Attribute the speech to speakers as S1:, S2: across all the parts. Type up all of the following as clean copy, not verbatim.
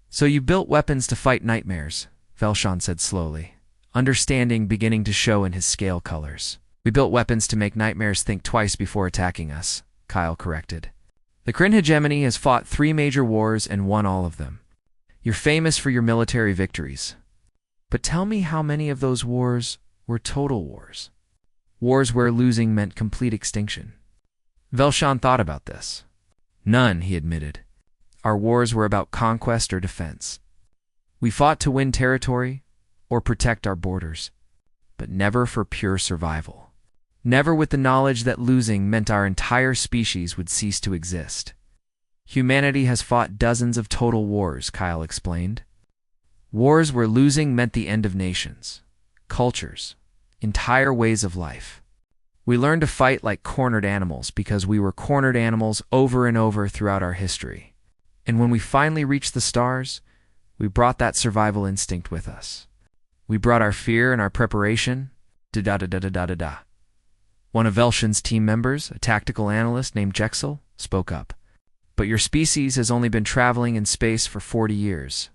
S1: So you built weapons to fight nightmares, Velshan said slowly, understanding beginning to show in his scale colors. We built weapons to make nightmares think twice before attacking us, Kyle corrected. The Kryn hegemony has fought 3 major wars and won all of them. You're famous for your military victories. But tell me how many of those wars were total wars? Wars where losing meant complete extinction. Velshan thought about this. None, he admitted. Our wars were about conquest or defense. We fought to win territory or protect our borders, but never for pure survival. Never with the knowledge that losing meant our entire species would cease to exist. Humanity has fought dozens of total wars, Kyle explained. Wars where losing meant the end of nations, cultures, entire ways of life. We learned to fight like cornered animals because we were cornered animals over and over throughout our history. And when we finally reached the stars, we brought that survival instinct with us. We brought our fear and our preparation. Da-da-da-da-da-da-da. One of Velshan's team members, a tactical analyst named Jexel, spoke up. But your species has only been traveling in space for 40 years.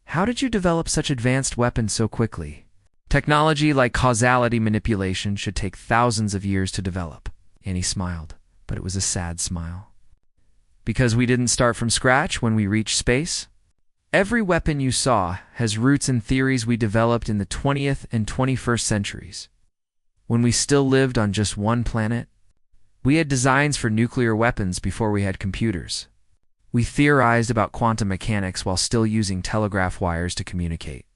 S1: How did you develop such advanced weapons so quickly? Technology like causality manipulation should take thousands of years to develop. Annie smiled, but it was a sad smile. Because we didn't start from scratch when we reached space? Every weapon you saw has roots in theories we developed in the 20th and 21st centuries. When we still lived on just one planet, we had designs for nuclear weapons before we had computers. We theorized about quantum mechanics while still using telegraph wires to communicate.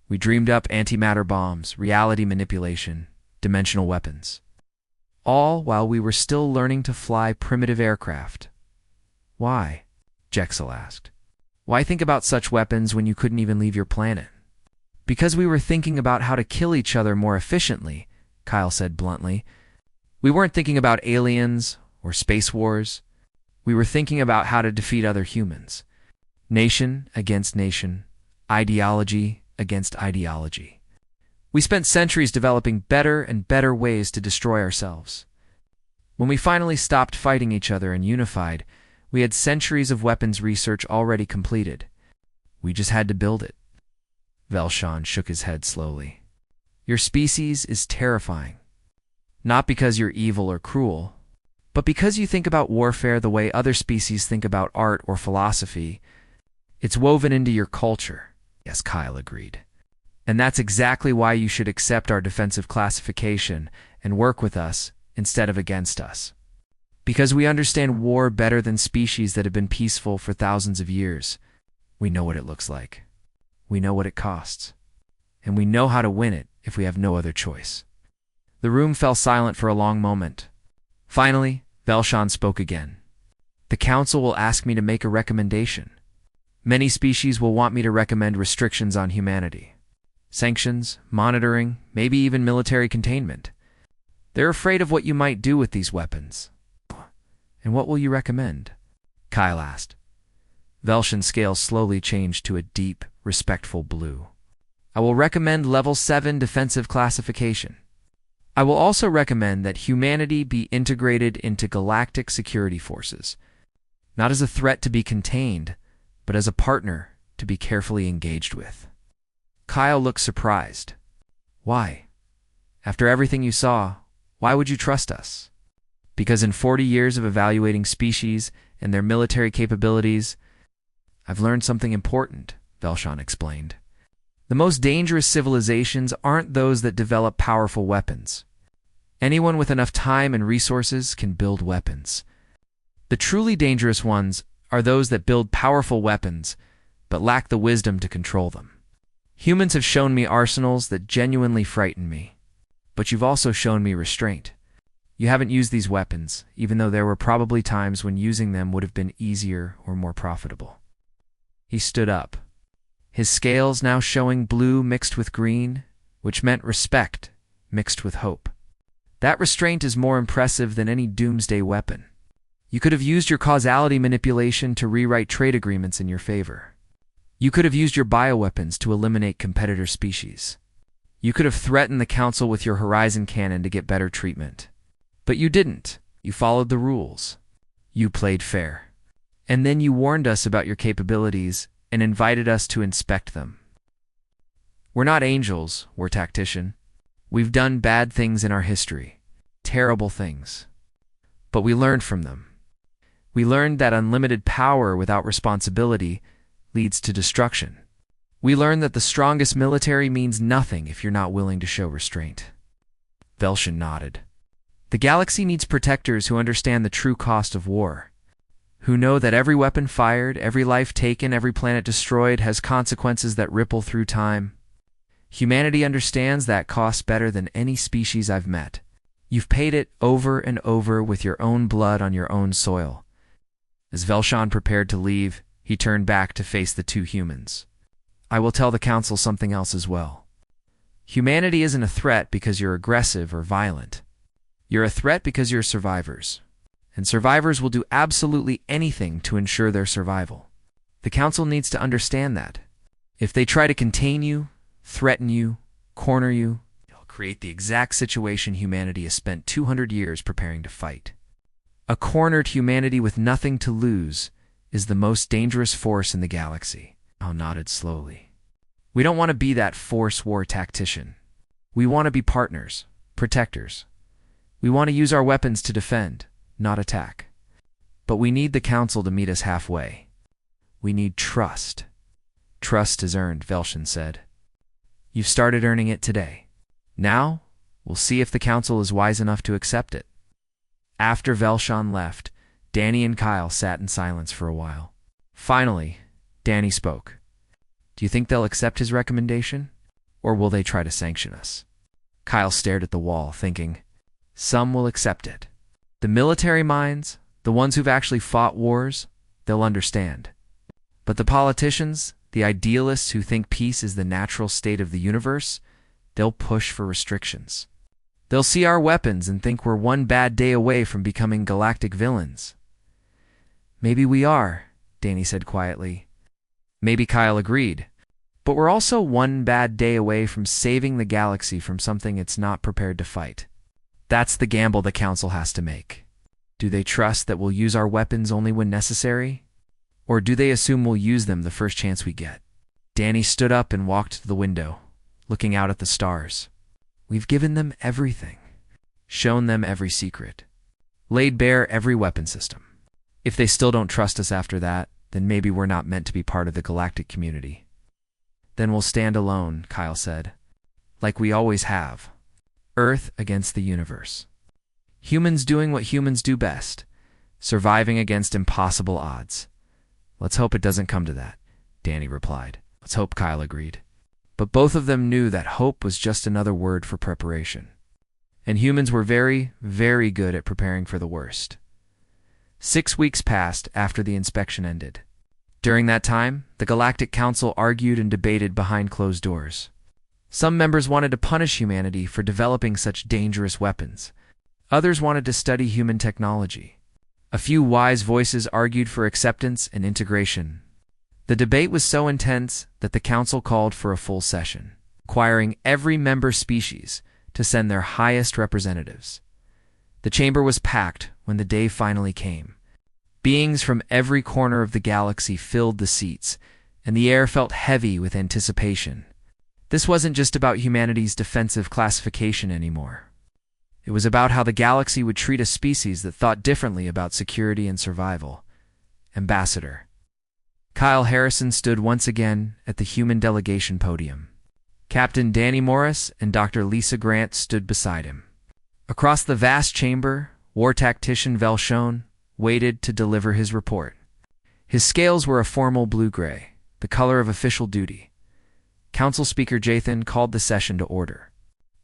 S1: We dreamed up antimatter bombs, reality manipulation, dimensional weapons. All while we were still learning to fly primitive aircraft. Why? Jexel asked. Why think about such weapons when you couldn't even leave your planet? Because we were thinking about how to kill each other more efficiently, Kyle said bluntly. We weren't thinking about aliens or space wars. We were thinking about how to defeat other humans. Nation against nation, ideology against ideology. We spent centuries developing better and better ways to destroy ourselves. When we finally stopped fighting each other and unified, we had centuries of weapons research already completed. We just had to build it. Velshan shook his head slowly. Your species is terrifying. Not because you're evil or cruel, but because you think about warfare the way other species think about art or philosophy. It's woven into your culture. Yes, Kyle agreed. And that's exactly why you should accept our defensive classification and work with us instead of against us. Because we understand war better than species that have been peaceful for thousands of years. We know what it looks like. We know what it costs. And we know how to win it if we have no other choice. The room fell silent for a long moment. Finally, Velshan spoke again. The Council will ask me to make a recommendation. Many species will want me to recommend restrictions on humanity. Sanctions, monitoring, maybe even military containment. They're afraid of what you might do with these weapons. And what will you recommend? Kyle asked. Velshan's scale slowly changed to a deep, respectful blue. I will recommend Level 7 defensive classification. I will also recommend that humanity be integrated into galactic security forces, not as a threat to be contained, but as a partner to be carefully engaged with. Kyle looked surprised. Why? After everything you saw, why would you trust us? Because in 40 years of evaluating species and their military capabilities, I've learned something important, Velshan explained. The most dangerous civilizations aren't those that develop powerful weapons. Anyone with enough time and resources can build weapons. The truly dangerous ones are those that build powerful weapons, but lack the wisdom to control them. Humans have shown me arsenals that genuinely frighten me, but you've also shown me restraint. You haven't used these weapons, even though there were probably times when using them would have been easier or more profitable. He stood up, his scales now showing blue mixed with green, which meant respect mixed with hope. That restraint is more impressive than any doomsday weapon. You could have used your causality manipulation to rewrite trade agreements in your favor. You could have used your bioweapons to eliminate competitor species. You could have threatened the Council with your Horizon Cannon to get better treatment. But you didn't. You followed the rules. You played fair. And then you warned us about your capabilities and invited us to inspect them. We're not angels, we're tactician. We've done bad things in our history, terrible things. But we learned from them. We learned that unlimited power without responsibility leads to destruction. We learned that the strongest military means nothing if you're not willing to show restraint. Velshan nodded. The galaxy needs protectors who understand the true cost of war, who know that every weapon fired, every life taken, every planet destroyed has consequences that ripple through time. Humanity understands that cost better than any species I've met. You've paid it over and over with your own blood on your own soil. As Velshan prepared to leave, he turned back to face the two humans. I will tell the Council something else as well. Humanity isn't a threat because you're aggressive or violent. You're a threat because you're survivors. And survivors will do absolutely anything to ensure their survival. The Council needs to understand that. If they try to contain you, threaten you, corner you, they'll create the exact situation humanity has spent 200 years preparing to fight. A cornered humanity with nothing to lose is the most dangerous force in the galaxy. Al nodded slowly. We don't want to be that force war tactician. We want to be partners, protectors. We want to use our weapons to defend, not attack. But we need the Council to meet us halfway. We need trust. Trust is earned, Velshan said. You've started earning it today. Now, we'll see if the Council is wise enough to accept it. After Velshan left, Danny and Kyle sat in silence for a while. Finally, Danny spoke. Do you think they'll accept his recommendation? Or will they try to sanction us? Kyle stared at the wall, thinking, some will accept it. The military minds, the ones who've actually fought wars, they'll understand. But the politicians, the idealists who think peace is the natural state of the universe, they'll push for restrictions. They'll see our weapons and think we're one bad day away from becoming galactic villains. Maybe we are, Danny said quietly. Maybe Kyle agreed. But we're also one bad day away from saving the galaxy from something it's not prepared to fight. That's the gamble the Council has to make. Do they trust that we'll use our weapons only when necessary? Or do they assume we'll use them the first chance we get? Danny stood up and walked to the window, looking out at the stars. We've given them everything, shown them every secret, laid bare every weapon system. If they still don't trust us after that, then maybe we're not meant to be part of the galactic community. Then we'll stand alone, Kyle said, like we always have. Earth against the universe. Humans doing what humans do best, surviving against impossible odds. Let's hope it doesn't come to that, Danny replied. Let's hope, Kyle agreed. But both of them knew that hope was just another word for preparation. And humans were very, very good at preparing for the worst. 6 weeks passed after the inspection ended. During that time, the Galactic Council argued and debated behind closed doors. Some members wanted to punish humanity for developing such dangerous weapons. Others wanted to study human technology. A few wise voices argued for acceptance and integration. The debate was so intense that the Council called for a full session, requiring every member species to send their highest representatives. The chamber was packed when the day finally came. Beings from every corner of the galaxy filled the seats, and the air felt heavy with anticipation. This wasn't just about humanity's defensive classification anymore. It was about how the galaxy would treat a species that thought differently about security and survival. Ambassador. Kyle Harrison stood once again at the human delegation podium. Captain Danny Morris and Dr. Lisa Grant stood beside him. Across the vast chamber, war tactician Velshan waited to deliver his report. His scales were a formal blue-gray, the color of official duty. Council Speaker Jathan called the session to order.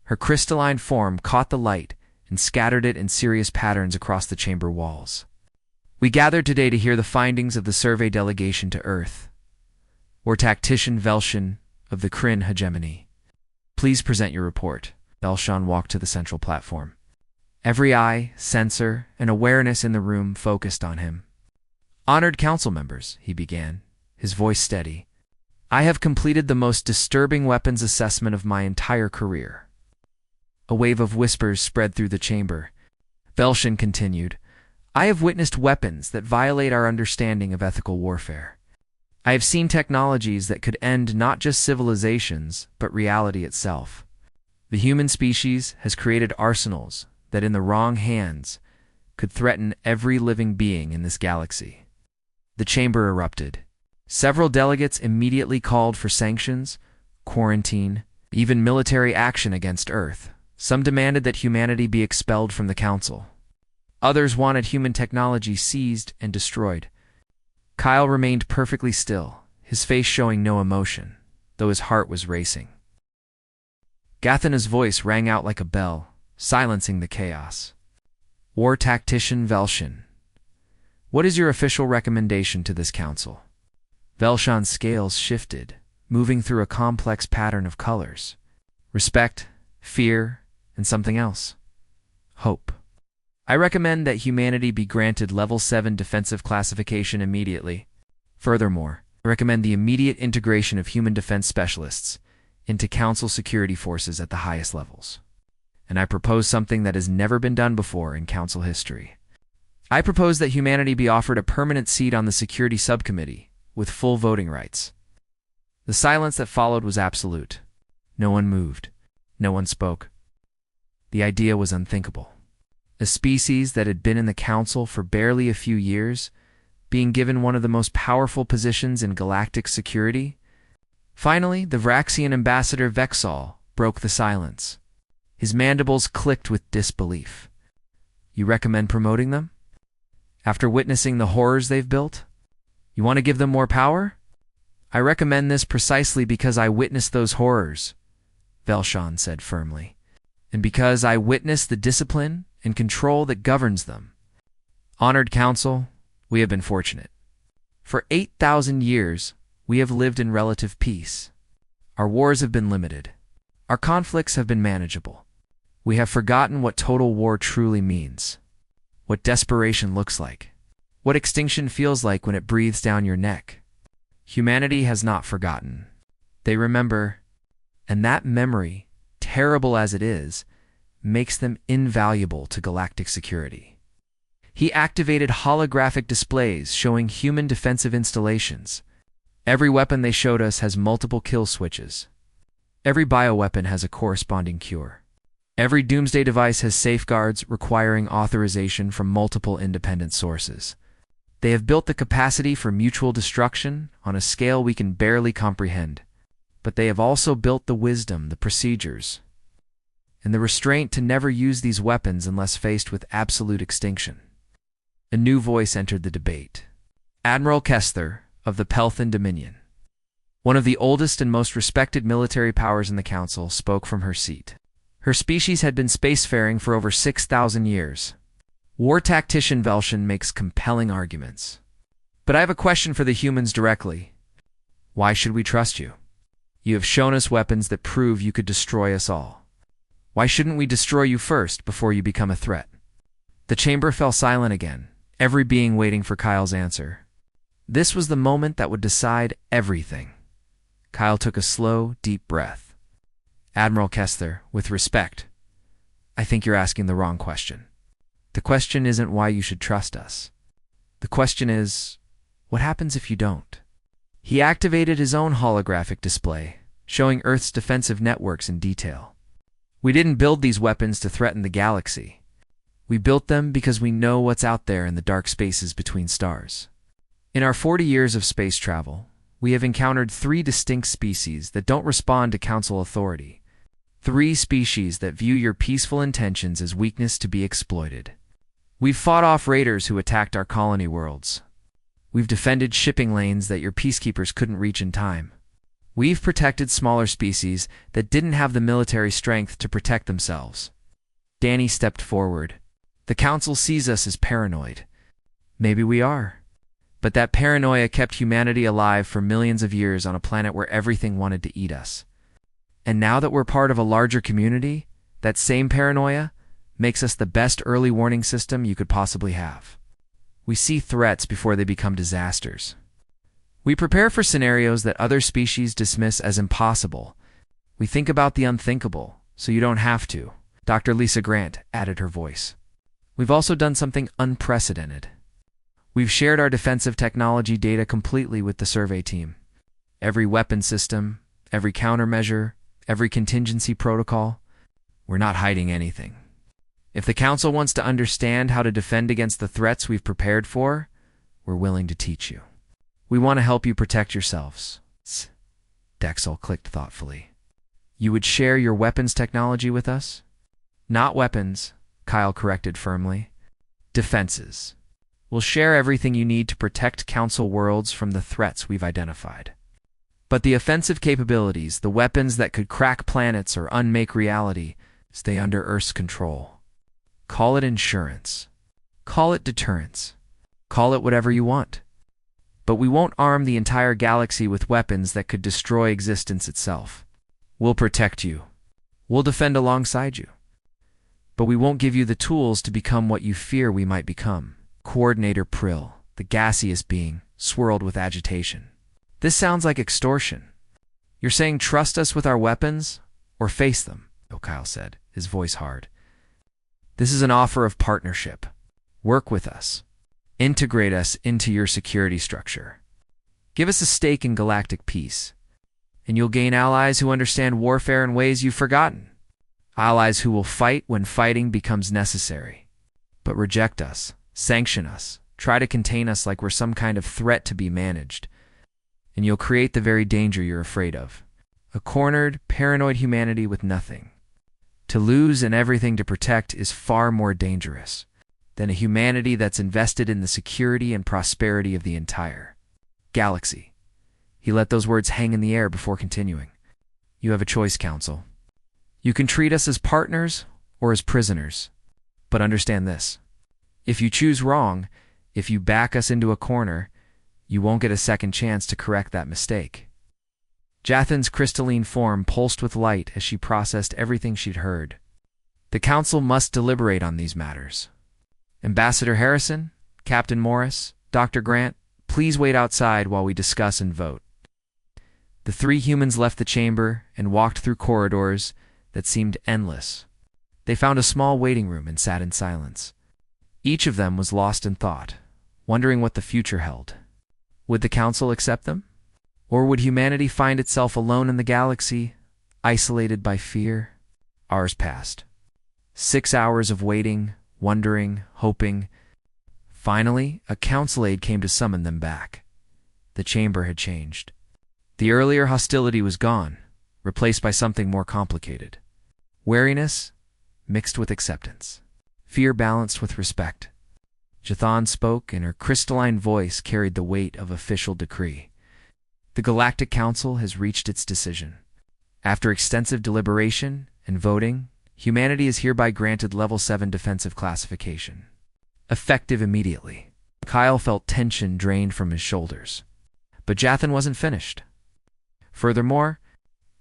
S1: Her crystalline form caught the light and scattered it in serious patterns across the chamber walls. We gathered today to hear the findings of the survey delegation to Earth. War tactician Velshan of the Kryn hegemony. Please present your report. Velshan walked to the central platform. Every eye, sensor, and awareness in the room focused on him. Honored council members, he began, his voice steady. I have completed the most disturbing weapons assessment of my entire career. A wave of whispers spread through the chamber. Velshan continued, I have witnessed weapons that violate our understanding of ethical warfare. I have seen technologies that could end not just civilizations, but reality itself. The human species has created arsenals that, in the wrong hands, could threaten every living being in this galaxy. The chamber erupted. Several delegates immediately called for sanctions, quarantine, even military action against Earth. Some demanded that humanity be expelled from the Council. Others wanted human technology seized and destroyed. Kyle remained perfectly still, his face showing no emotion, though his heart was racing. Gathana's voice rang out like a bell, silencing the chaos. War Tactician Velshan, what is your official recommendation to this council? Velshan's scales shifted, moving through a complex pattern of colors. Respect, fear, and something else. Hope. I recommend that humanity be granted Level 7 defensive classification immediately. Furthermore, I recommend the immediate integration of human defense specialists into Council security forces at the highest levels. And I propose something that has never been done before in Council history. I propose that humanity be offered a permanent seat on the Security Subcommittee, with full voting rights. The silence that followed was absolute. No one moved. No one spoke. The idea was unthinkable. A species that had been in the Council for barely a few years, being given one of the most powerful positions in galactic security? Finally, the Vraxian ambassador Vexal broke the silence. His mandibles clicked with disbelief. You recommend promoting them? After witnessing the horrors they've built? You want to give them more power? I recommend this precisely because I witnessed those horrors, Velshan said firmly, and because I witnessed the discipline and control that governs them. Honored Council, we have been fortunate. For 8,000 years, we have lived in relative peace. Our wars have been limited. Our conflicts have been manageable. We have forgotten what total war truly means, what desperation looks like, what extinction feels like when it breathes down your neck. Humanity has not forgotten. They remember, and that memory, terrible as it is, makes them invaluable to galactic security. He activated holographic displays showing human defensive installations. Every weapon they showed us has multiple kill switches. Every bioweapon has a corresponding cure. Every doomsday device has safeguards requiring authorization from multiple independent sources. They have built the capacity for mutual destruction on a scale we can barely comprehend. But they have also built the wisdom, the procedures, and the restraint to never use these weapons unless faced with absolute extinction. A new voice entered the debate. Admiral Kessler of the Pelthan Dominion, one of the oldest and most respected military powers in the Council, spoke from her seat. Her species had been spacefaring for over 6,000 years. War Tactician Velshan makes compelling arguments. But I have a question for the humans directly. Why should we trust you? You have shown us weapons that prove you could destroy us all. Why shouldn't we destroy you first before you become a threat? The chamber fell silent again, every being waiting for Kyle's answer. This was the moment that would decide everything. Kyle took a slow, deep breath. Admiral Kessler, with respect, I think you're asking the wrong question. The question isn't why you should trust us. The question is, what happens if you don't? He activated his own holographic display, showing Earth's defensive networks in detail. We didn't build these weapons to threaten the galaxy. We built them because we know what's out there in the dark spaces between stars. In our 40 years of space travel, we have encountered 3 distinct species that don't respond to Council authority. 3 species that view your peaceful intentions as weakness to be exploited. We've fought off raiders who attacked our colony worlds. We've defended shipping lanes that your peacekeepers couldn't reach in time. We've protected smaller species that didn't have the military strength to protect themselves. Danny stepped forward. The Council sees us as paranoid. Maybe we are. But that paranoia kept humanity alive for millions of years on a planet where everything wanted to eat us. And now that we're part of a larger community, that same paranoia makes us the best early warning system you could possibly have. We see threats before they become disasters. We prepare for scenarios that other species dismiss as impossible. We think about the unthinkable, so you don't have to. Dr. Lisa Grant added her voice. We've also done something unprecedented. We've shared our defensive technology data completely with the survey team. Every weapon system, every countermeasure, every contingency protocol. We're not hiding anything. If the Council wants to understand how to defend against the threats we've prepared for, we're willing to teach you. We want to help you protect yourselves. Dexel clicked thoughtfully. You would share your weapons technology with us? Not weapons, Kyle corrected firmly. Defenses. We'll share everything you need to protect Council worlds from the threats we've identified. But the offensive capabilities, the weapons that could crack planets or unmake reality, stay under Earth's control. Call it insurance. Call it deterrence. Call it whatever you want. But we won't arm the entire galaxy with weapons that could destroy existence itself. We'll protect you. We'll defend alongside you. But we won't give you the tools to become what you fear we might become. Coordinator Prill, the gaseous being, swirled with agitation. This sounds like extortion. You're saying trust us with our weapons, or face them, Kyle said, his voice hard. This is an offer of partnership. Work with us. Integrate us into your security structure. Give us a stake in galactic peace, and you'll gain allies who understand warfare in ways you've forgotten. Allies who will fight when fighting becomes necessary. But reject us, sanction us, try to contain us like we're some kind of threat to be managed, and you'll create the very danger you're afraid of. A cornered, paranoid humanity with nothing. To lose and everything to protect is far more dangerous than a humanity that's invested in the security and prosperity of the entire galaxy. He let those words hang in the air before continuing. You have a choice, Council. You can treat us as partners or as prisoners. But understand this. If you choose wrong, if you back us into a corner, you won't get a second chance to correct that mistake. Jathan's crystalline form pulsed with light as she processed everything she'd heard. The Council must deliberate on these matters. Ambassador Harrison, Captain Morris, Dr. Grant, please wait outside while we discuss and vote. The three humans left the chamber and walked through corridors that seemed endless. They found a small waiting room and sat in silence. Each of them was lost in thought, wondering what the future held. Would the Council accept them? Or would humanity find itself alone in the galaxy, isolated by fear? Hours passed. 6 hours of waiting, wondering, hoping. Finally, a council aide came to summon them back. The chamber had changed. The earlier hostility was gone, replaced by something more complicated. Wariness mixed with acceptance. Fear balanced with respect. Jathan spoke, and her crystalline voice carried the weight of official decree. The Galactic Council has reached its decision. After extensive deliberation and voting, humanity is hereby granted Level 7 defensive classification. Effective immediately. Kyle felt tension drained from his shoulders. But Jathan wasn't finished. Furthermore,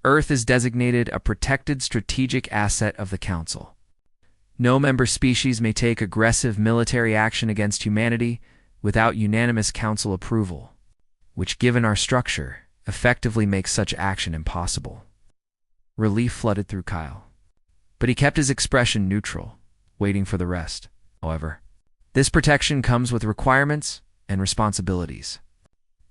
S1: Earth is designated a protected strategic asset of the Council. No member species may take aggressive military action against humanity without unanimous Council approval, which, given our structure, effectively makes such action impossible. Relief flooded through Kyle. But he kept his expression neutral, waiting for the rest. However, this protection comes with requirements and responsibilities.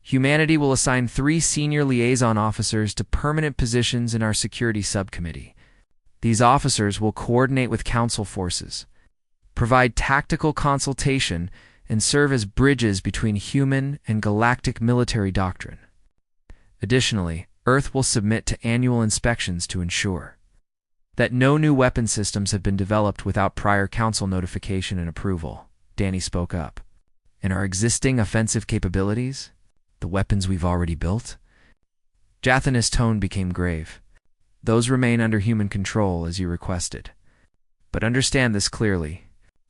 S1: Humanity will assign 3 senior liaison officers to permanent positions in our security subcommittee. These officers will coordinate with Council forces, provide tactical consultation, and serve as bridges between human and galactic military doctrine. Additionally, Earth will submit to annual inspections to ensure that no new weapon systems have been developed without prior Council notification and approval. Danny spoke up. And our existing offensive capabilities? The weapons we've already built? Jathan's tone became grave. Those remain under human control as you requested. But understand this clearly.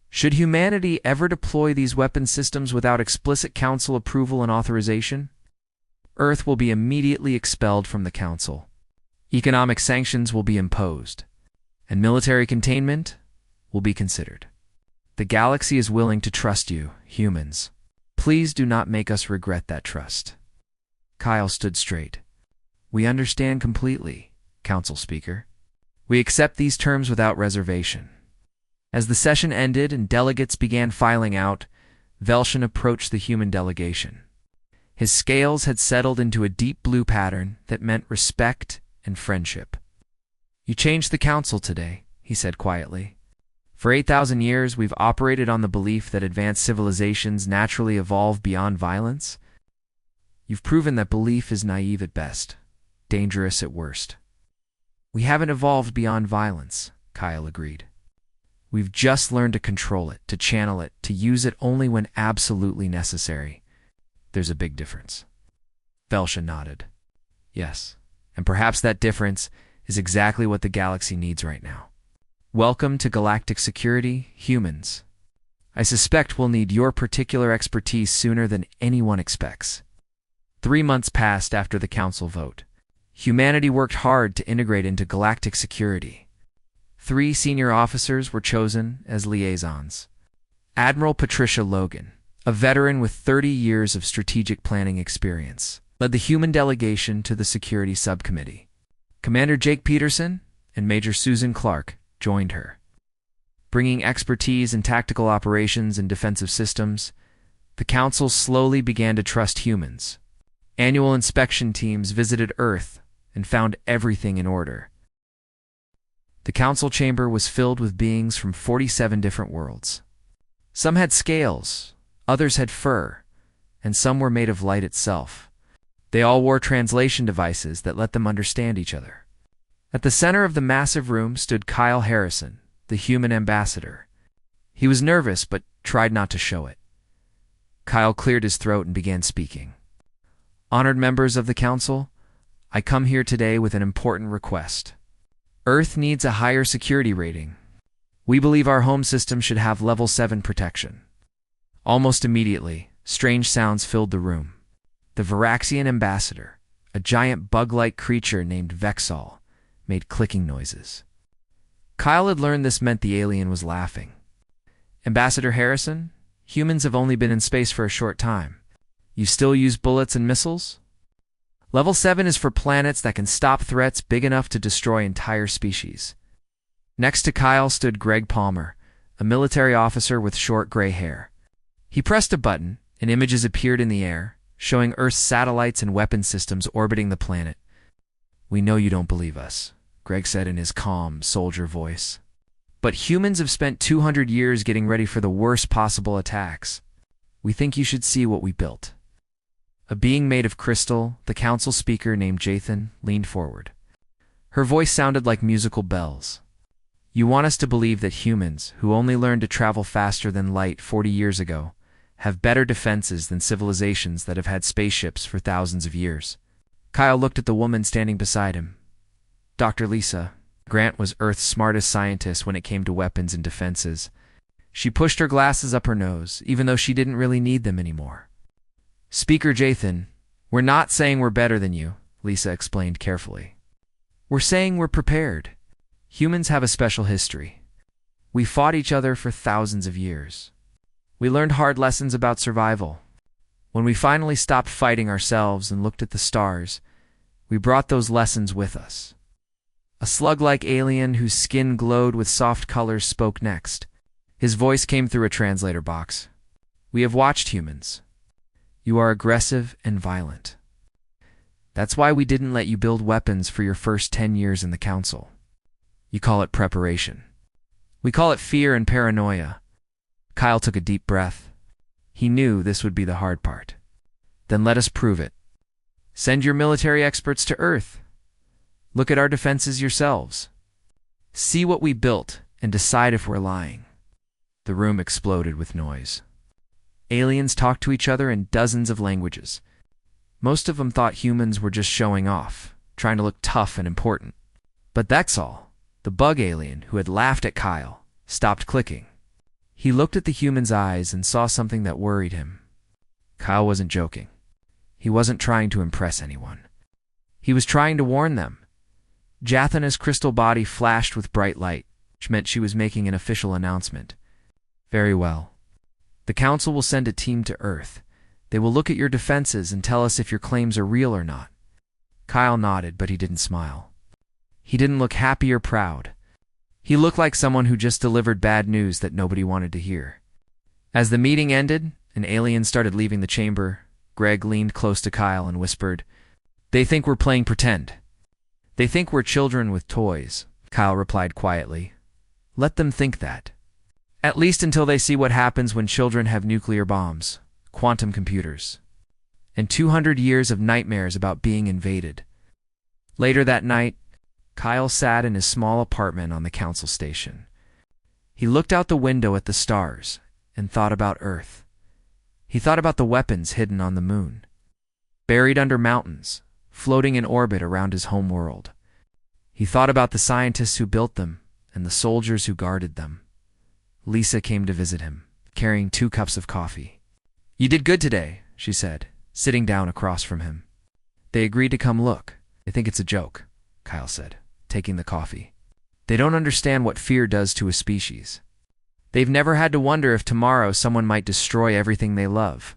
S1: Should humanity ever deploy these weapon systems without explicit Council approval and authorization, Earth will be immediately expelled from the Council. Economic sanctions will be imposed, and military containment will be considered. The galaxy is willing to trust you, humans. Please do not make us regret that trust. Kyle stood straight. We understand completely, Council Speaker. We accept these terms without reservation. As the session ended and delegates began filing out, Velshan approached the human delegation. His scales had settled into a deep blue pattern that meant respect and friendship. "You changed the council today," he said quietly. "For 8,000 years, we've operated on the belief that advanced civilizations naturally evolve beyond violence. You've proven that belief is naive at best, dangerous at worst." "We haven't evolved beyond violence," Kyle agreed. "We've just learned to control it, to channel it, to use it only when absolutely necessary. There's a big difference." Velshan nodded. "Yes, and perhaps that difference is exactly what the galaxy needs right now. Welcome to galactic security, humans. I suspect we'll need your particular expertise sooner than anyone expects." 3 months passed after the council vote. Humanity worked hard to integrate into galactic security. 3 senior officers were chosen as liaisons. Admiral Patricia Logan, a veteran with 30 years of strategic planning experience, led the human delegation to the Security Subcommittee. Commander Jake Peterson and Major Susan Clark joined her. Bringing expertise in tactical operations and defensive systems, the Council slowly began to trust humans. Annual inspection teams visited Earth and found everything in order. The Council chamber was filled with beings from 47 different worlds. Some had scales, others had fur, and some were made of light itself. They all wore translation devices that let them understand each other. At the center of the massive room stood Kyle Harrison, the human ambassador. He was nervous, but tried not to show it. Kyle cleared his throat and began speaking. "Honored members of the Council, I come here today with an important request. Earth needs a higher security rating. We believe our home system should have level 7 protection." Almost immediately, strange sounds filled the room. The Varaxian ambassador, a giant bug-like creature named Vexal, made clicking noises. Kyle had learned this meant the alien was laughing. "Ambassador Harrison, humans have only been in space for a short time. You still use bullets and missiles? Level 7 is for planets that can stop threats big enough to destroy entire species." Next to Kyle stood Greg Palmer, a military officer with short gray hair. He pressed a button, and images appeared in the air, showing Earth's satellites and weapon systems orbiting the planet. "We know you don't believe us," Greg said in his calm, soldier voice. "But humans have spent 200 years getting ready for the worst possible attacks. We think you should see what we built." A being made of crystal, the council speaker named Jathan, leaned forward. Her voice sounded like musical bells. "You want us to believe that humans, who only learned to travel faster than light 40 years ago, have better defenses than civilizations that have had spaceships for thousands of years." Kyle looked at the woman standing beside him. Dr. Lisa Grant was Earth's smartest scientist when it came to weapons and defenses. She pushed her glasses up her nose, even though she didn't really need them anymore. "Speaker Jathan, we're not saying we're better than you," Lisa explained carefully. "We're saying we're prepared. Humans have a special history. We fought each other for thousands of years. We learned hard lessons about survival. When we finally stopped fighting ourselves and looked at the stars, we brought those lessons with us." A slug-like alien whose skin glowed with soft colors spoke next. His voice came through a translator box. "We have watched humans. You are aggressive and violent. That's why we didn't let you build weapons for your first 10 years in the Council. You call it preparation. We call it fear and paranoia." Kyle took a deep breath. He knew this would be the hard part. "Then let us prove it. Send your military experts to Earth. Look at our defenses yourselves. See what we built and decide if we're lying." The room exploded with noise. Aliens talked to each other in dozens of languages. Most of them thought humans were just showing off, trying to look tough and important. But Vexal, the bug alien who had laughed at Kyle, stopped clicking. He looked at the human's eyes and saw something that worried him. Kyle wasn't joking. He wasn't trying to impress anyone. He was trying to warn them. Jathana's crystal body flashed with bright light, which meant she was making an official announcement. "Very well. The Council will send a team to Earth. They will look at your defenses and tell us if your claims are real or not." Kyle nodded, but he didn't smile. He didn't look happy or proud. He looked like someone who just delivered bad news that nobody wanted to hear. As the meeting ended and aliens started leaving the chamber, Greg leaned close to Kyle and whispered, "They think we're playing pretend. They think we're children with toys," Kyle replied quietly. "Let them think that. At least until they see what happens when children have nuclear bombs, quantum computers, and 200 years of nightmares about being invaded." Later that night, Kyle sat in his small apartment on the council station. He looked out the window at the stars and thought about Earth. He thought about the weapons hidden on the moon, buried under mountains, floating in orbit around his home world. He thought about the scientists who built them and the soldiers who guarded them. Lisa came to visit him, carrying 2 cups of coffee. "You did good today," she said, sitting down across from him. "They agreed to come look. I think it's a joke," Kyle said, taking the coffee. "They don't understand what fear does to a species. They've never had to wonder if tomorrow someone might destroy everything they love."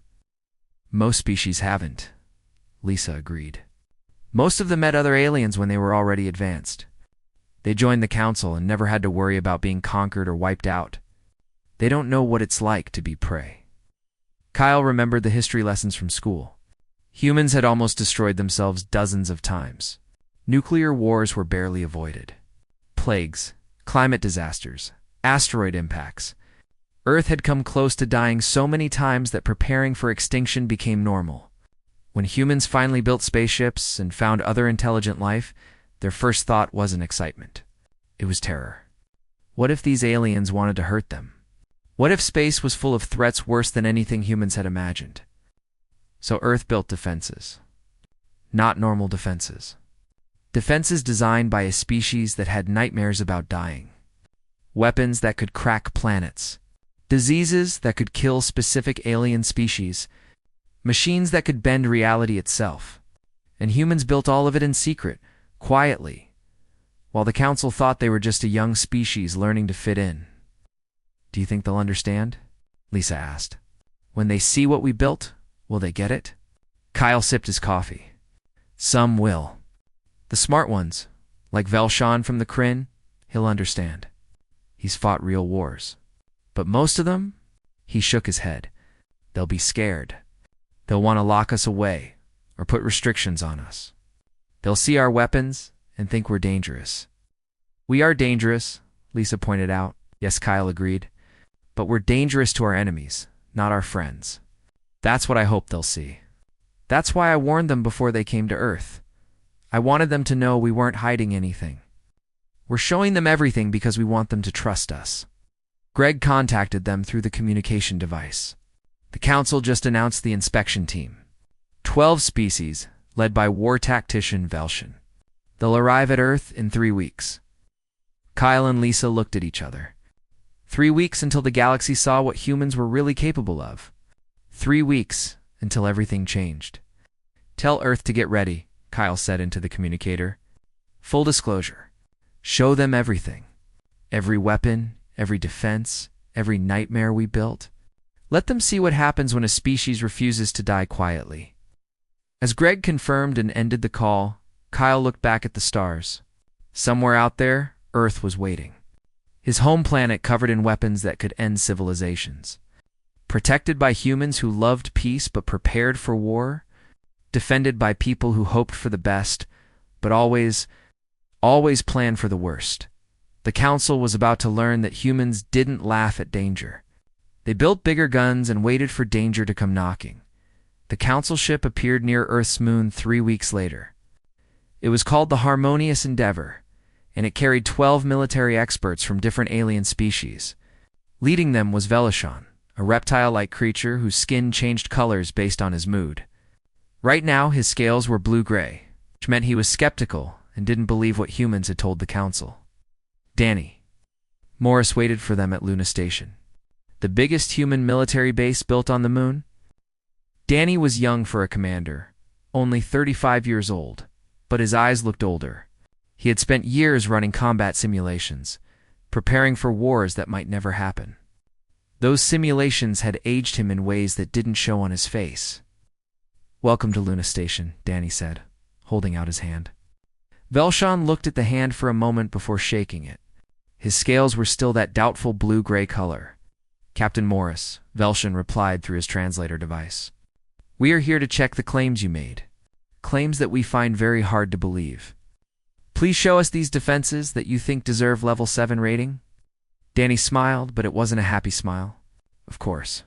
S1: "Most species haven't," Lisa agreed. "Most of them met other aliens when they were already advanced. They joined the council and never had to worry about being conquered or wiped out. They don't know what it's like to be prey." Kyle remembered the history lessons from school. Humans had almost destroyed themselves dozens of times. Nuclear wars were barely avoided. Plagues, climate disasters, asteroid impacts. Earth had come close to dying so many times that preparing for extinction became normal. When humans finally built spaceships and found other intelligent life, their first thought wasn't excitement. It was terror. What if these aliens wanted to hurt them? What if space was full of threats worse than anything humans had imagined? So Earth built defenses. Not normal defenses. Defenses designed by a species that had nightmares about dying. Weapons that could crack planets. Diseases that could kill specific alien species. Machines that could bend reality itself. And humans built all of it in secret, quietly, while the council thought they were just a young species learning to fit in. "Do you think they'll understand?" Lisa asked. "When they see what we built, will they get it?" Kyle sipped his coffee. "Some will. The smart ones, like Velshan from the Kryn, he'll understand. He's fought real wars. But most of them," he shook his head, "they'll be scared. They'll want to lock us away or put restrictions on us. They'll see our weapons and think we're dangerous." "We are dangerous," Lisa pointed out. "Yes," Kyle agreed. "But we're dangerous to our enemies, not our friends. That's what I hope they'll see. That's why I warned them before they came to Earth. I wanted them to know we weren't hiding anything. We're showing them everything because we want them to trust us." Greg contacted them through the communication device. The council just announced the inspection team. 12 species, led by war tactician Velshan. They'll arrive at Earth in 3 weeks. Kyle and Lisa looked at each other. 3 weeks until the galaxy saw what humans were really capable of. 3 weeks until everything changed. "Tell Earth to get ready," Kyle said into the communicator. "Full disclosure. Show them everything. Every weapon, every defense, every nightmare we built. Let them see what happens when a species refuses to die quietly." As Greg confirmed and ended the call, Kyle looked back at the stars. Somewhere out there, Earth was waiting. His home planet covered in weapons that could end civilizations. Protected by humans who loved peace but prepared for war. Defended by people who hoped for the best, but always planned for the worst. The council was about to learn that humans didn't laugh at danger. They built bigger guns and waited for danger to come knocking. The council ship appeared near Earth's moon 3 weeks later. It was called the Harmonious Endeavor, and it carried 12 military experts from different alien species. Leading them was Velashan, a reptile-like creature whose skin changed colors based on his mood. Right now, his scales were blue-gray, which meant he was skeptical and didn't believe what humans had told the council. Danny. Morris waited for them at Luna Station, the biggest human military base built on the moon. Danny was young for a commander, only 35 years old, but his eyes looked older. He had spent years running combat simulations, preparing for wars that might never happen. Those simulations had aged him in ways that didn't show on his face. "Welcome to Luna Station," Danny said, holding out his hand. Velshan looked at the hand for a moment before shaking it. His scales were still that doubtful blue-gray color. Captain Morris, Velshan replied through his translator device. We are here to check the claims you made. Claims that we find very hard to believe. Please show us these defenses that you think deserve level 7 rating. Danny smiled, but it wasn't a happy smile. Of course.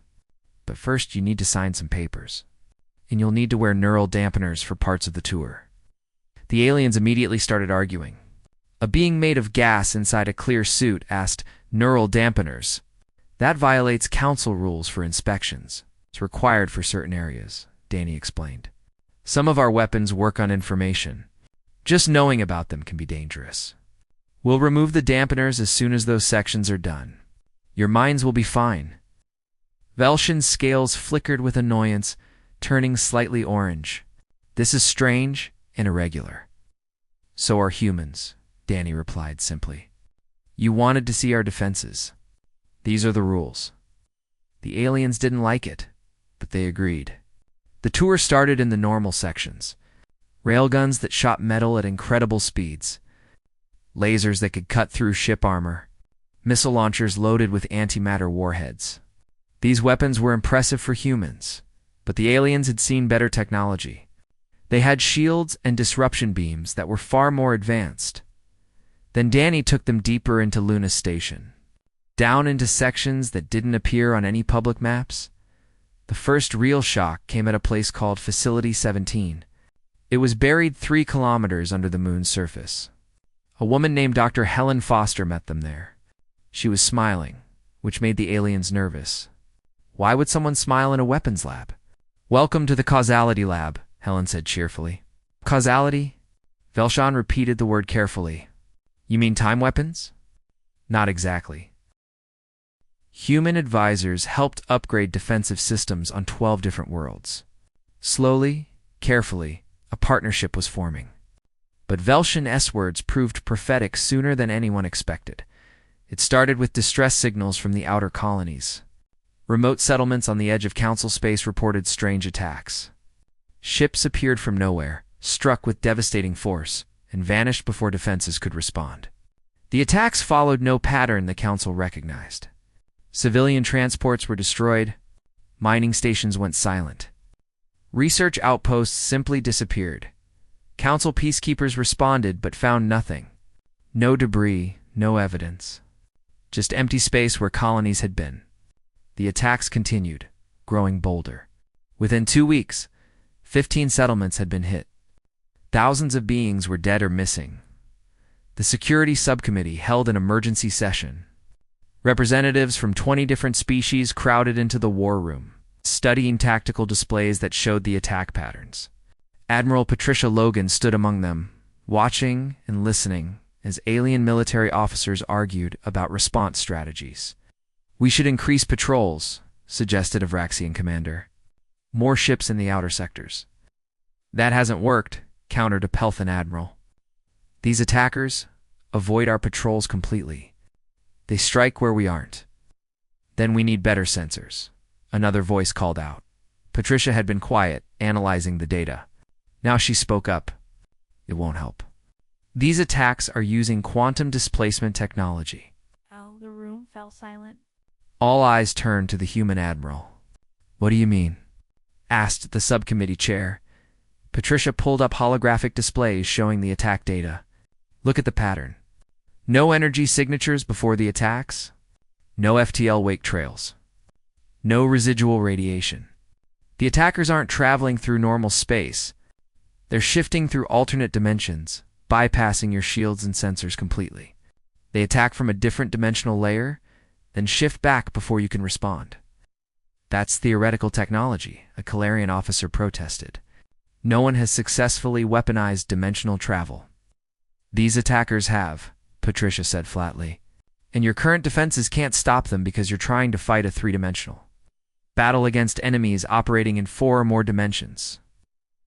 S1: But first you need to sign some papers. And you'll need to wear neural dampeners for parts of the tour. The aliens immediately started arguing. A being made of gas inside a clear suit asked, neural dampeners. That violates council rules for inspections. It's required for certain areas, Danny explained. Some of our weapons work on information. Just knowing about them can be dangerous. We'll remove the dampeners as soon as those sections are done. Your minds will be fine. Velshan's scales flickered with annoyance, turning slightly orange. This is strange and irregular. So are humans, Danny replied simply. You wanted to see our defenses. These are the rules. The aliens didn't like it, but they agreed. The tour started in the normal sections. Railguns that shot metal at incredible speeds. Lasers that could cut through ship armor. Missile launchers loaded with antimatter warheads. These weapons were impressive for humans, but the aliens had seen better technology. They had shields and disruption beams that were far more advanced. Then Danny took them deeper into Luna Station, down into sections that didn't appear on any public maps. The first real shock came at a place called Facility 17. It was buried 3 kilometers under the moon's surface. A woman named Dr. Helen Foster met them there. She was smiling, which made the aliens nervous. Why would someone smile in a weapons lab? Welcome to the Causality Lab, Helen said cheerfully. Causality? Velshan repeated the word carefully. You mean time weapons? Not exactly. Human advisors helped upgrade defensive systems on 12 different worlds. Slowly, carefully, a partnership was forming. But Velshan's words proved prophetic sooner than anyone expected. It started with distress signals from the outer colonies. Remote settlements on the edge of council space reported strange attacks. Ships appeared from nowhere, struck with devastating force, and vanished before defenses could respond. The attacks followed no pattern the council recognized. Civilian transports were destroyed. Mining stations went silent. Research outposts simply disappeared. Council peacekeepers responded but found nothing. No debris, no evidence. Just empty space where colonies had been. The attacks continued, growing bolder. Within 2 weeks, 15 settlements had been hit. Thousands of beings were dead or missing. The Security Subcommittee held an emergency session. Representatives from 20 different species crowded into the war room, studying tactical displays that showed the attack patterns. Admiral Patricia Logan stood among them, watching and listening as alien military officers argued about response strategies. We should increase patrols, suggested a Vraxian commander. More ships in the outer sectors. That hasn't worked, countered a Pelthan admiral. These attackers avoid our patrols completely. They strike where we aren't. Then we need better sensors, another voice called out. Patricia had been quiet, analyzing the data. Now she spoke up. It won't help. These attacks are using quantum displacement technology.
S2: The room fell silent.
S1: All eyes turned to the human admiral. What do you mean? Asked the subcommittee chair. Patricia pulled up holographic displays showing the attack data. Look at the pattern. No energy signatures before the attacks. No FTL wake trails. No residual radiation. The attackers aren't traveling through normal space. They're shifting through alternate dimensions, bypassing your shields and sensors completely. They attack from a different dimensional layer, then shift back before you can respond. That's theoretical technology, a Calarian officer protested. No one has successfully weaponized dimensional travel. These attackers have, Patricia said flatly. And your current defenses can't stop them because you're trying to fight a 3-dimensional battle against enemies operating in 4 or more dimensions.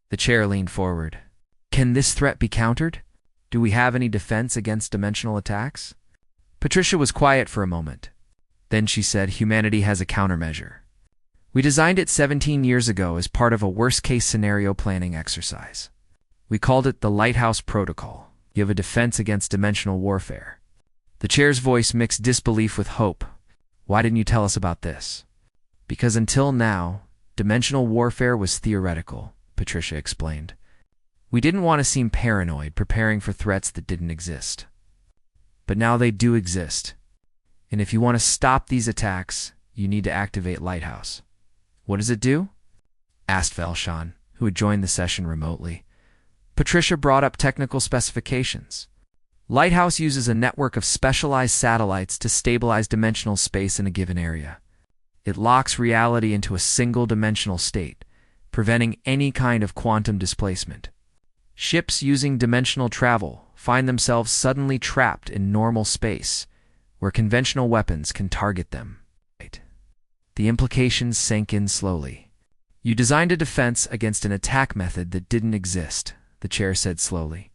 S1: The chair leaned forward. Can this threat be countered? Do we have any defense against dimensional attacks? Patricia was quiet for a moment. Then she said humanity has a countermeasure. We designed it 17 years ago as part of a worst-case scenario planning exercise. We called it the Lighthouse Protocol. You have a defense against dimensional warfare. The chair's voice mixed disbelief with hope. Why didn't you tell us about this? Because until now, dimensional warfare was theoretical, Patricia explained. We didn't want to seem paranoid, preparing for threats that didn't exist. But now they do exist. And if you want to stop these attacks, you need to activate Lighthouse. What does it do? Asked Velshan, who had joined the session remotely. Patricia brought up technical specifications. Lighthouse uses a network of specialized satellites to stabilize dimensional space in a given area. It locks reality into a single-dimensional state, preventing any kind of quantum displacement. Ships using dimensional travel find themselves suddenly trapped in normal space, where conventional weapons can target them. The implications sank in slowly. You designed a defense against an attack method that didn't exist, the chair said slowly.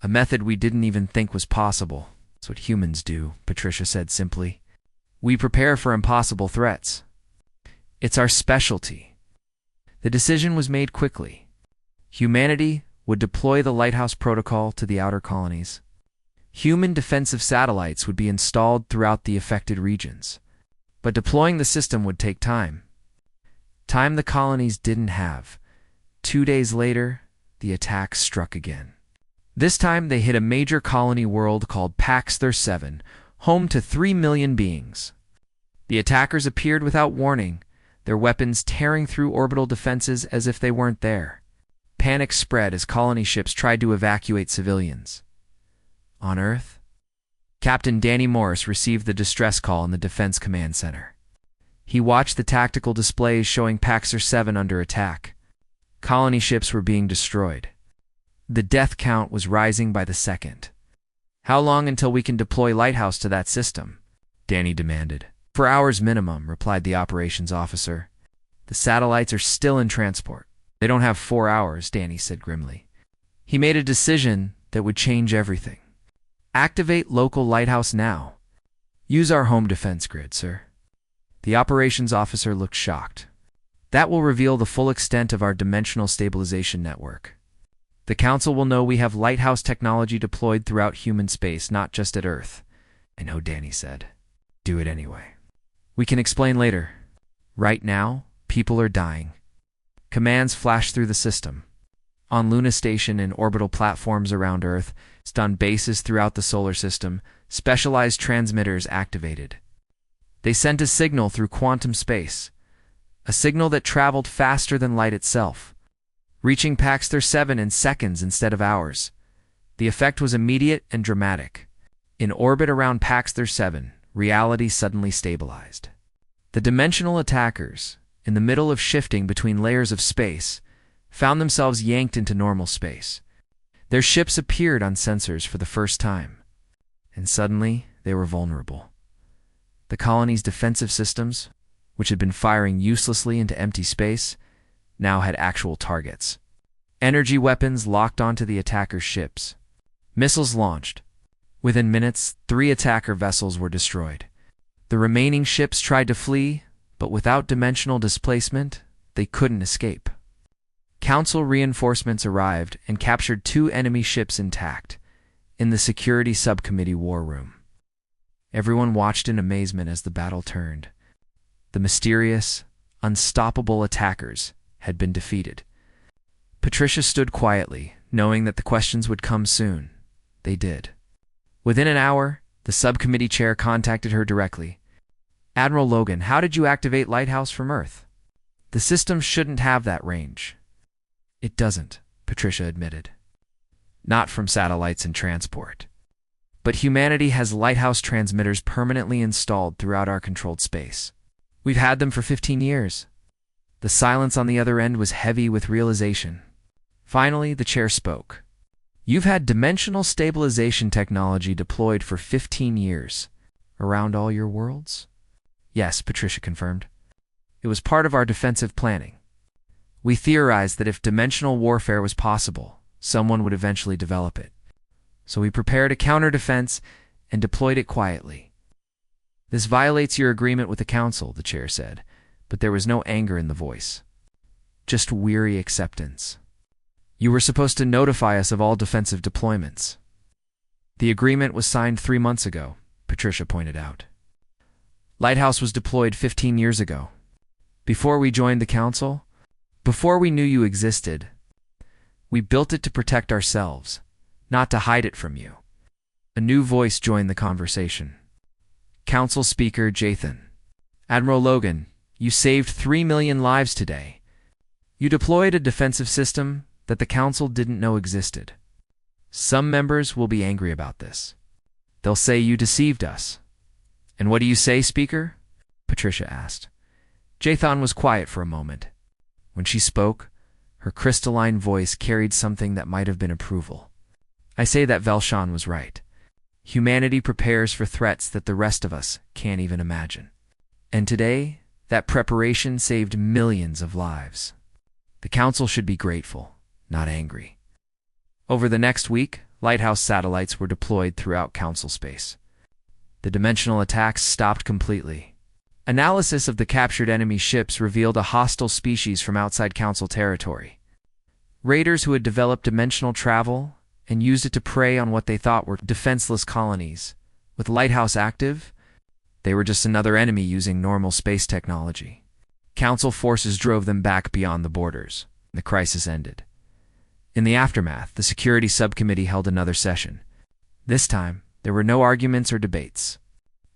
S1: A method we didn't even think was possible. That's what humans do, Patricia said simply. We prepare for impossible threats. It's our specialty. The decision was made quickly. Humanity would deploy the Lighthouse Protocol to the outer colonies. Human defensive satellites would be installed throughout the affected regions. But deploying the system would take time. Time the colonies didn't have. 2 days later, the attack struck again. This time they hit a major colony world called Paxthur 7, home to 3 million beings. The attackers appeared without warning, their weapons tearing through orbital defenses as if they weren't there. Panic spread as colony ships tried to evacuate civilians. On Earth, Captain Danny Morris received the distress call in the Defense Command Center. He watched the tactical displays showing Paxthur 7 under attack. Colony ships were being destroyed. The death count was rising by the second. How long until we can deploy Lighthouse to that system? Danny demanded. 4 hours minimum, replied the operations officer. The satellites are still in transport. They don't have 4 hours, Danny said grimly. He made a decision that would change everything. Activate local Lighthouse now. Use our home defense grid, sir. The operations officer looked shocked. That will reveal the full extent of our dimensional stabilization network. The Council will know we have Lighthouse technology deployed throughout human space, not just at Earth. I know, Danny said. Do it anyway. We can explain later. Right now, people are dying. Commands flash through the system. On Luna Station and orbital platforms around Earth, stun bases throughout the solar system, specialized transmitters activated. They sent a signal through quantum space, a signal that traveled faster than light itself, reaching Paxthur 7 in seconds instead of hours. The effect was immediate and dramatic. In orbit around Paxthur 7, reality suddenly stabilized. The dimensional attackers, in the middle of shifting between layers of space, found themselves yanked into normal space. Their ships appeared on sensors for the first time, and suddenly they were vulnerable. The colony's defensive systems, which had been firing uselessly into empty space, now had actual targets. Energy weapons locked onto the attackers' ships. Missiles launched. Within minutes, 3 attacker vessels were destroyed. The remaining ships tried to flee, but without dimensional displacement, they couldn't escape. Council reinforcements arrived and captured 2 enemy ships intact in the Security Subcommittee war room. Everyone watched in amazement as the battle turned. The mysterious, unstoppable attackers had been defeated. Patricia stood quietly, knowing that the questions would come soon. They did. Within an hour, the subcommittee chair contacted her directly. Admiral Logan, how did you activate Lighthouse from Earth? The system shouldn't have that range. It doesn't, Patricia admitted. Not from satellites and transport. But humanity has Lighthouse transmitters permanently installed throughout our controlled space. We've had them for 15 years. The silence on the other end was heavy with realization. Finally, the chair spoke. You've had dimensional stabilization technology deployed for 15 years. Around all your worlds? Yes, Patricia confirmed. It was part of our defensive planning. We theorized that if dimensional warfare was possible, someone would eventually develop it. So we prepared a counter-defense and deployed it quietly. This violates your agreement with the Council, the chair said, but there was no anger in the voice. Just weary acceptance. You were supposed to notify us of all defensive deployments. The agreement was signed 3 months ago, Patricia pointed out. Lighthouse was deployed 15 years ago. Before we joined the Council, before we knew you existed, we built it to protect ourselves, not to hide it from you. A new voice joined the conversation. Council Speaker Jathan. Admiral Logan, you saved 3 million lives today. You deployed a defensive system that the Council didn't know existed. Some members will be angry about this. They'll say you deceived us. And what do you say, Speaker? Patricia asked. Jathan was quiet for a moment. When she spoke, her crystalline voice carried something that might have been approval. I say that Velshan was right. Humanity prepares for threats that the rest of us can't even imagine. And today, that preparation saved millions of lives. The Council should be grateful, not angry. Over the next week, Lighthouse satellites were deployed throughout Council space. The dimensional attacks stopped completely. Analysis of the captured enemy ships revealed a hostile species from outside Council territory. Raiders who had developed dimensional travel and used it to prey on what they thought were defenseless colonies. With Lighthouse active, they were just another enemy using normal space technology. Council forces drove them back beyond the borders. The crisis ended. In the aftermath, the Security Subcommittee held another session. This time, there were no arguments or debates.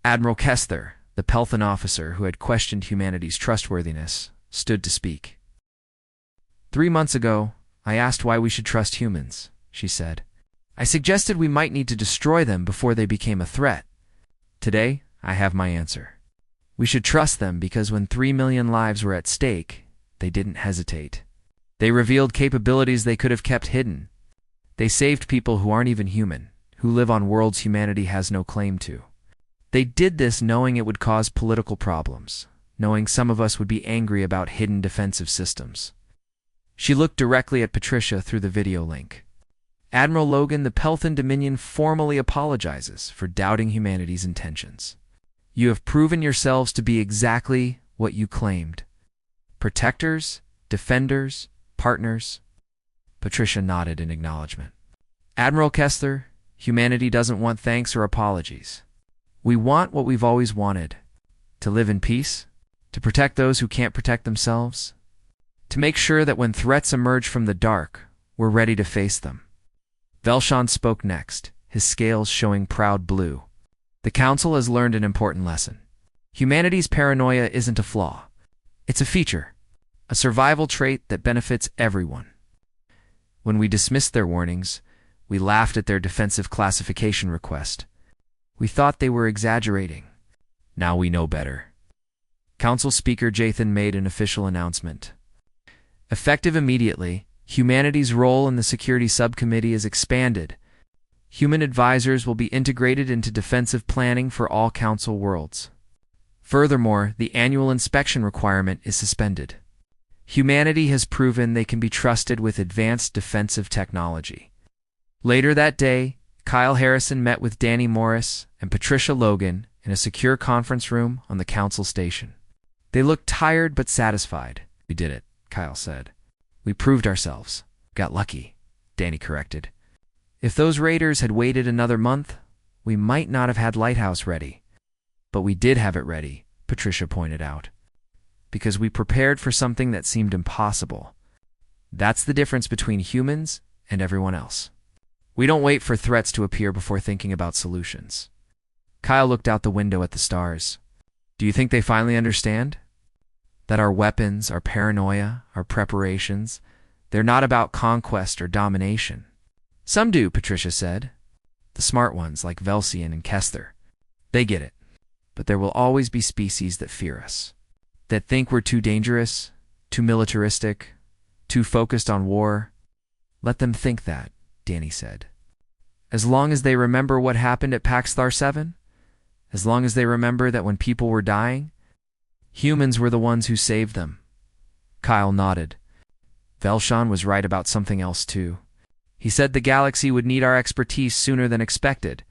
S1: Admiral Kessler, the Pelthan officer who had questioned humanity's trustworthiness, stood to speak. 3 months ago, I asked why we should trust humans, she said. I suggested we might need to destroy them before they became a threat. Today, I have my answer. We should trust them because when 3 million lives were at stake, they didn't hesitate. They revealed capabilities they could have kept hidden. They saved people who aren't even human, who live on worlds humanity has no claim to. They did this knowing it would cause political problems, knowing some of us would be angry about hidden defensive systems. She looked directly at Patricia through the video link. Admiral Logan, the Pelthan Dominion formally apologizes for doubting humanity's intentions. You have proven yourselves to be exactly what you claimed. Protectors, defenders, partners. Patricia nodded in acknowledgement. Admiral Kessler, humanity doesn't want thanks or apologies. We want what we've always wanted. To live in peace, to protect those who can't protect themselves, to make sure that when threats emerge from the dark, we're ready to face them. Velshan spoke next, his scales showing proud blue. The Council has learned an important lesson. Humanity's paranoia isn't a flaw. It's a feature, a survival trait that benefits everyone. When we dismissed their warnings, we laughed at their defensive classification request. We thought they were exaggerating. Now we know better. Council Speaker Jathan made an official announcement. Effective immediately, humanity's role in the Security Subcommittee is expanded. Human advisors will be integrated into defensive planning for all Council worlds. Furthermore, the annual inspection requirement is suspended. Humanity has proven they can be trusted with advanced defensive technology. Later that day, Kyle Harrison met with Danny Morris and Patricia Logan in a secure conference room on the Council station. They looked tired but satisfied. We did it, Kyle said. We proved ourselves. Got lucky, Danny corrected. If those raiders had waited another month, we might not have had Lighthouse ready. But we did have it ready, Patricia pointed out. Because we prepared for something that seemed impossible. That's the difference between humans and everyone else. We don't wait for threats to appear before thinking about solutions. Kyle looked out the window at the stars. Do you think they finally understand? That our weapons, our paranoia, our preparations, they're not about conquest or domination. Some do, Patricia said. The smart ones, like Velsian and Kessler. They get it. But there will always be species that fear us. That think we're too dangerous, too militaristic, too focused on war. Let them think that, Danny said. As long as they remember what happened at Paxthar 7, as long as they remember that when people were dying, humans were the ones who saved them. Kyle nodded. Velshan was right about something else too. He said the galaxy would need our expertise sooner than expected.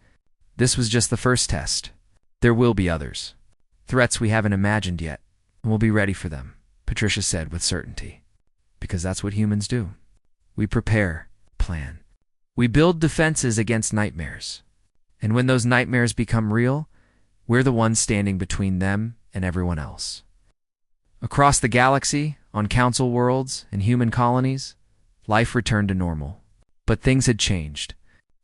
S1: This was just the first test. There will be others. Threats we haven't imagined yet, and we'll be ready for them, Patricia said with certainty. Because that's what humans do. We prepare, plan. We build defenses against nightmares. And when those nightmares become real, We're the ones standing between them and everyone else. Across the galaxy, on council worlds and human colonies, life returned to normal. But things had changed.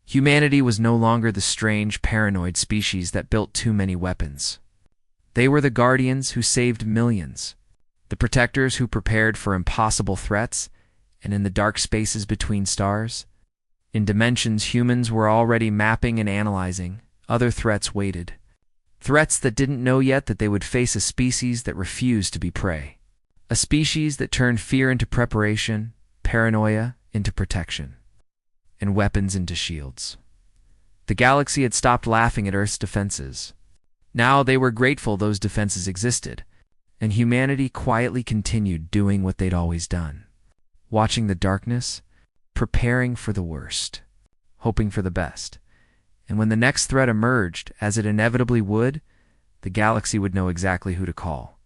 S1: Humanity was no longer the strange, paranoid species that built too many weapons. They were the guardians who saved millions, the protectors who prepared for impossible threats, and in the dark spaces between stars, in dimensions humans were already mapping and analyzing, other threats waited. Threats that didn't know yet that they would face a species that refused to be prey. A species that turned fear into preparation, paranoia into protection, and weapons into shields. The galaxy had stopped laughing at Earth's defenses. Now they were grateful those defenses existed, and humanity quietly continued doing what they'd always done. Watching the darkness, preparing for the worst, hoping for the best. And when the next threat emerged, as it inevitably would, the galaxy would know exactly who to call.